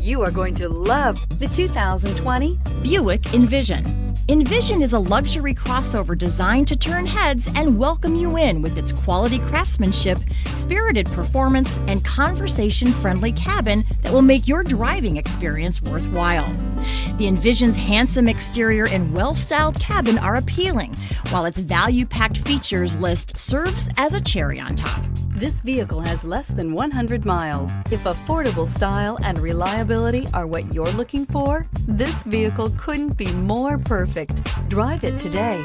You are going to love the 2020 Buick Envision. Envision is a luxury crossover designed to turn heads and welcome you in with its quality craftsmanship, spirited performance, and conversation-friendly cabin that will make your driving experience worthwhile. The Envision's handsome exterior and well-styled cabin are appealing, while its value-packed features list serves as a cherry on top. This vehicle has less than 100 miles. If affordable style and reliability are what you're looking for, this vehicle couldn't be more perfect. Drive it today.